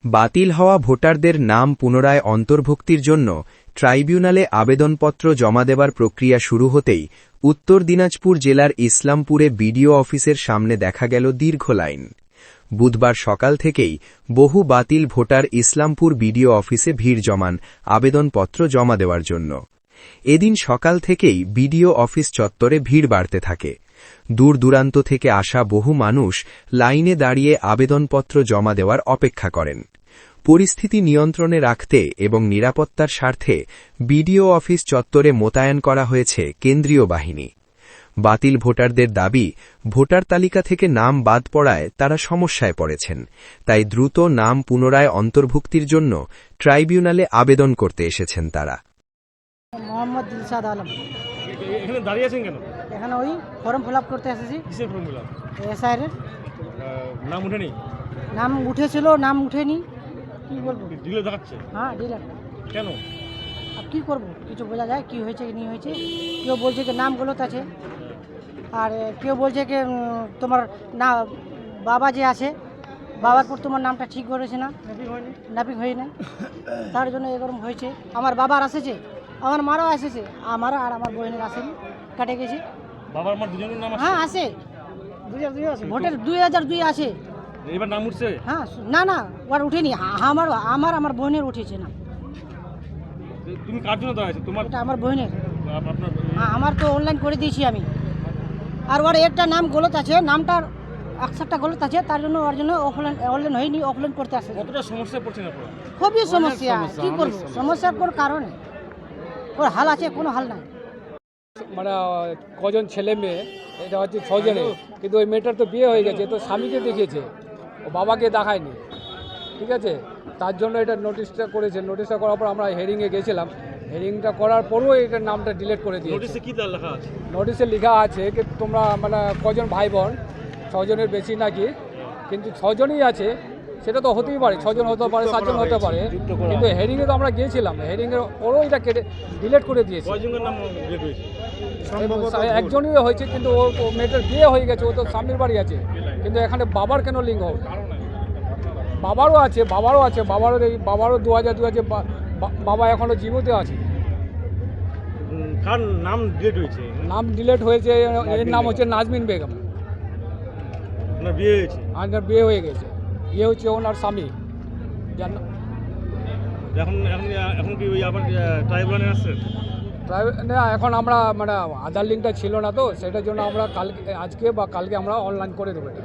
বাতিল হওয়া ভোটারদের নাম পুনরায় অন্তর্ভুক্তির জন্য ট্রাইব্যুনালে আবেদনপত্র জমা দেবার প্রক্রিয়া শুরু হতেই উত্তর দিনাজপুর জেলার ইসলামপুরে বিডিও অফিসের সামনে দেখা গেল দীর্ঘ লাইন। বুধবার সকাল থেকেই বহু বাতিল ভোটার ইসলামপুর বিডিও অফিসে ভিড় জমান আবেদনপত্র জমা দেওয়ার জন্য। এদিন সকাল থেকেই বিডিও অফিস চত্বরে ভিড় বাড়তে থাকে। দূর দূরান্ত থেকে আসা বহু মানুষ লাইনে দাঁড়িয়ে আবেদনপত্র জমা দেওয়ার অপেক্ষা করেন। পরিস্থিতি নিয়ন্ত্রণে রাখতে এবং নিরাপত্তার স্বার্থে বিডিও অফিস চত্বরে মোতায়েন করা হয়েছে কেন্দ্রীয় বাহিনী। বাতিল ভোটারদের দাবি, ভোটার তালিকা থেকে নাম বাদ পড়ায় তারা সমস্যায় পড়েছেন, তাই দ্রুত নাম পুনরায় অন্তর্ভুক্তির জন্য ট্রাইব্যুনালে আবেদন করতে এসেছেন তারা। মোহাম্মদ দিলশাদ আলম। এখানে দাঁড়িয়ে আছেন কেন? এখানে ওই ফর্ম ফিল আপ করতে এসেছি। কিসের ফর্ম ফিল আপ? এসআইয়ের নাম উঠেনি? নাম উঠেছিল, নাম উঠেনি। কি বলবো? ডিলে দেখাচ্ছে? হ্যাঁ, ডিলার। কেন? আর কি করবো, কিছু বোঝা যায় কি হয়েছে কি হয়েছে। কেউ বলছে কি নাম গলত আছে, আর কেউ বলছে কি তোমার না বাবা যে আছে বাবার পর তোমার নামটা ঠিক করেছে না, নাপিক হয়নি না, তার জন্য এরকম হয়েছে। আমার বাবার আসেছে, আমার মারও এসেছে, আমারও আর আমার বোনের আসেনি, কাটে গেছে। বাবার মার দুজনের নাম আছে? হ্যাঁ আসে, 2002 আছে, ভোটের 2002 আছে। এবার নাম উঠছে? হ্যাঁ, না না ওর উঠেনি, আমার বোনের উঠেছে না। তুমি কার জন্য দাঁড়াইছো? তোমার? এটা আমার বোনের। আপনার? হ্যাঁ, আমার তো অনলাইন করে দিয়েছি আমি। আর ওর একটা নাম গলত আছে, নামটার একশোটা গলত আছে, তার জন্য ওর জন্য অনলাইন হয়নি, অফলাইন করতে আসে। কতটা সমস্যায় পড়ছেন আপনারা? খুবই সমস্যা, কি করবো, সমস্যার কোনো কারণে ওর হাল আছে, কোনো হাল নাই। মানে কজন ছেলে মেয়ে, এটা হচ্ছে 6 জনের, কিন্তু ওই মেয়েটার তো বিয়ে হয়ে গেছে, তো স্বামীকে দেখিয়েছে, ও বাবাকে দেখায়নি। ঠিক আছে, তার জন্য এটা নোটিশটা করেছে। নোটিশটা করার পর আমরা হেয়ারিংয়ে গেছিলাম, হেয়ারিংটা করার পরও এটার নামটা ডিলিট করে দিয়েছে। নোটিশে কি লেখা আছে? নোটিশে লেখা আছে কি তোমরা মানে কজন ভাই বোন, 6 জনের বেশি নাকি, কিন্তু 6 জনই আছে, সেটা তো হতেই পারে, 6 জন হতে পারে, 7 জন হতে পারে, কিন্তু হেয়ারিংয়ে তো আমরা গিয়েছিলাম, হেয়ারিংয়ের পরও এটা কেটে ডিলিট করে দিয়েছে। কয়জনের নাম ডিলিট হয়েছে? একজনই হয়েছে, কিন্তু ও মেয়েটার বিয়ে হয়ে গেছে, ও তো স্বামীর বাড়ি আছে, কিন্তু এখানে বাবার কেন লিঙ্ক হবে? বাবারও আছে, বাবারও 2002 আছে, বাবা এখনো জীবিত আছে। কার নাম ডিলিট হয়েছে? নাম ডিলিট হয়েছে, এর নাম হচ্ছে নাজমিন বেগম। না বিয়ে হয়েছে? আর বিয়ে হয়ে গেছে, বিয়ে হচ্ছে ওনার স্বামী। এখন এখন এখন কি ওই আবার ট্রাইব্যুনালে আসছে? না, এখন আমরা মানে আধার লিঙ্কটা ছিল না, তো সেটার জন্য আমরা আজকে বা কালকে আমরা অনলাইন করে দেবো এটা।